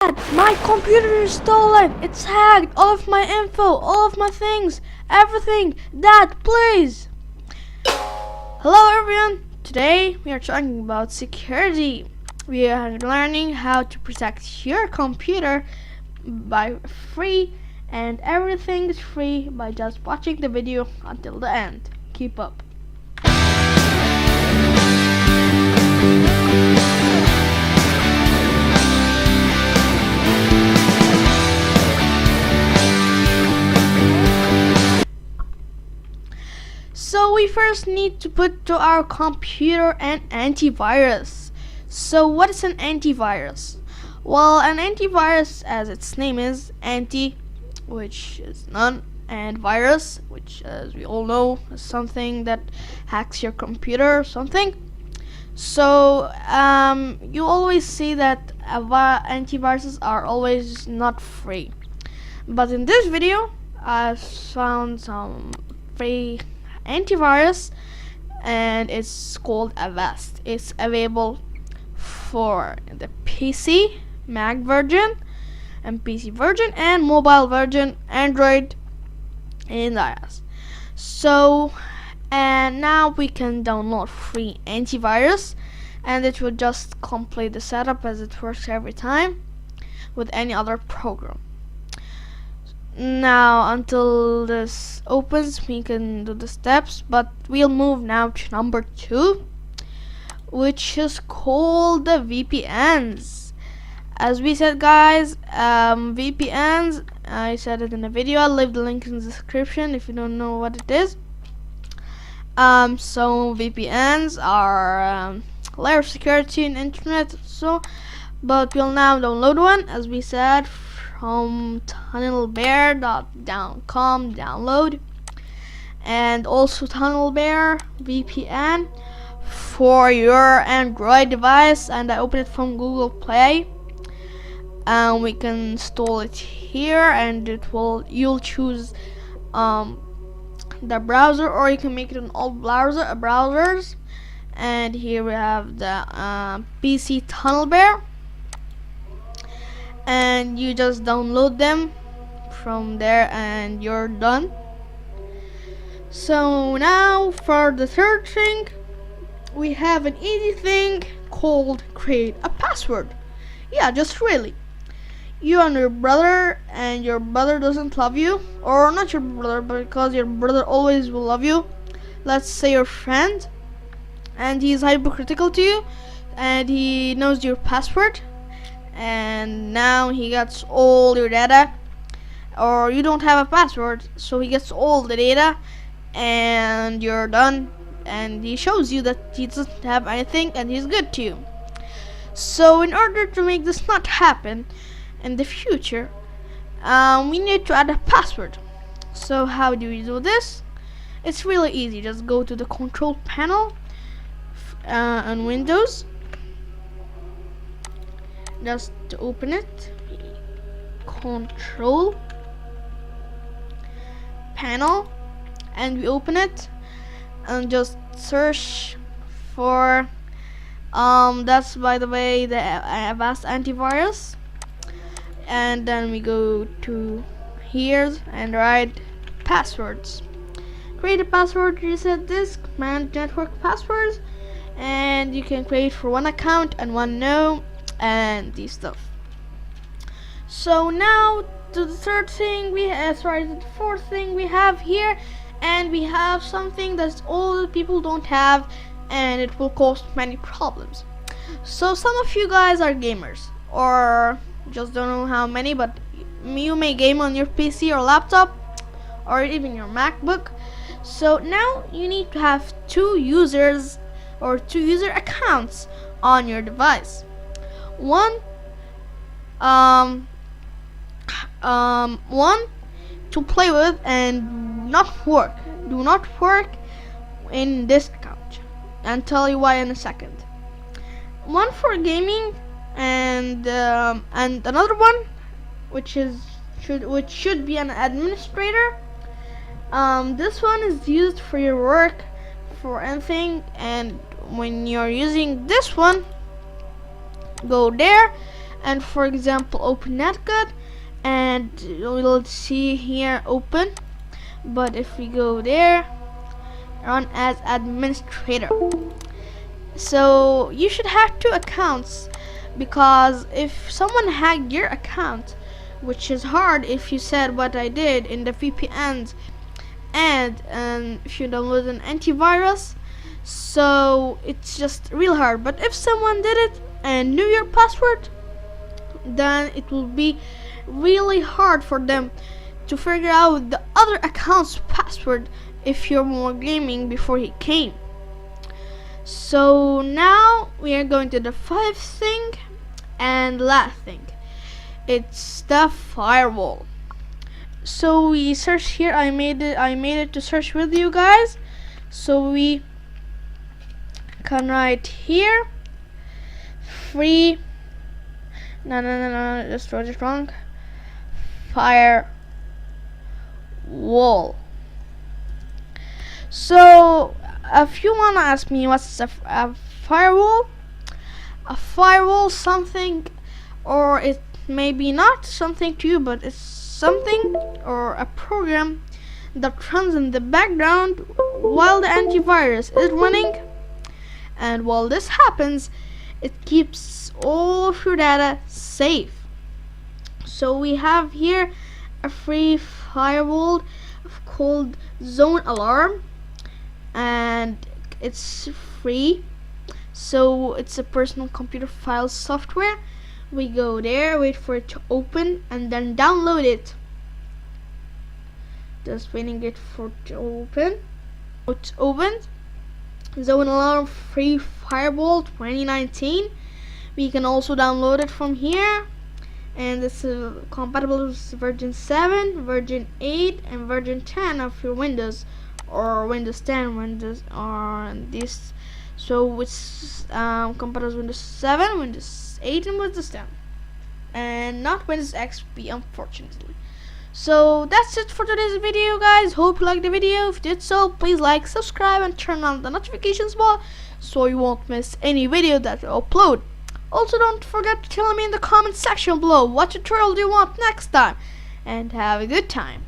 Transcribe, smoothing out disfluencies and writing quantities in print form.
My computer is stolen. It's hacked. All of my info, all of my things, everything. Dad, please. Hello everyone. Today we are talking about security. We are learning how to protect your computer by free, and everything is free by just watching the video until the end. Keep up. So we first need to put to our computer an antivirus. So what is an antivirus? Well, an antivirus, as its name is, anti, which is none, and virus, which as we all know is something that hacks your computer or something. So you always see that antiviruses are always not free. But in this video, I found some free antivirus, and it's called Avast. It's available for the PC, Mac version, and PC version, and mobile version, Android and iOS. So, and now we can download free antivirus, and it will just complete the setup as it works every time with any other program. Now, until this opens, we can do the steps, but we'll move now to number 2, which is called the VPNs. As we said, guys, VPNs, I said it in the video. I'll leave the link in the description if you don't know what it is. So VPNs are layer of security in internet. So, but we'll now download one, as we said, from tunnelbear.com download, and also tunnelbear VPN for your Android device, and I open it from Google Play, and we can install it here, and you'll choose the browser, or you can make it an all browsers, and here we have the PC tunnelbear, and you just download them from there and you're done. So now for the third thing, we have an easy thing called create a password. Yeah, just really, you and your brother, and your brother doesn't love you, or not your brother, but because your brother always will love you, let's say your friend, and he's hypocritical to you, and he knows your password, and now he gets all your data, or you don't have a password, so he gets all the data, and you're done, and he shows you that he doesn't have anything and he's good to you. So in order to make this not happen in the future, we need to add a password. So how do we do this? It's really easy. Just go to the control panel on Windows, just to open it, control panel, and we open it and just search for that's, by the way, the Avast antivirus, and then we go to here and write passwords, create a password, reset disk, manage network passwords, and you can create for one account and one no, and these stuff. So now to the third thing the fourth thing we have here, and we have something that all the people don't have, and it will cause many problems. So some of you guys are gamers, or just don't know how many, but you may game on your PC or laptop, or even your MacBook. So now you need to have two users accounts on your device. One to play with and do not work in this account. I'll tell you why in a second. One for gaming, and another one which should be an administrator. This one is used for your work, for anything, and when you're using this one, go there and for example open netcode, and we'll see here open. But if we go there, run as administrator. So you should have 2 accounts, because if someone hacked your account, which is hard if you said what I did in the VPNs, and if you download an antivirus, so it's just real hard. But if someone did it and knew your password, then it will be really hard for them to figure out the other account's password if you're more gaming before he came. So now we are going to the 5th thing and last thing. It's the firewall. So we search here. I made it to search with you guys. So we can write here free. No, just wrote it wrong. Firewall. So if you wanna ask me what's a firewall, something, or it may be not something to you, but it's something or a program that runs in the background while the antivirus is running, and while this happens, it keeps all of your data safe. So we have here a free firewall called Zone Alarm, and it's free. So it's a personal computer file software. We go there, wait for it to open, and then download it. Just waiting it for it to open. It's opened. Zone Alarm Free Firewall 2019. We can also download it from here, and it's compatible with version 7, version 8, and version 10 of your Windows, or Windows 10, Windows, or this. So it's compatible with Windows 7, Windows 8, and Windows 10, and not Windows XP, unfortunately. So that's it for today's video, guys. Hope you liked the video. If you did so, please like, subscribe, and turn on the notifications bell so you won't miss any video that I upload. Also, don't forget to tell me in the comment section below what tutorial do you want next time, and have a good time.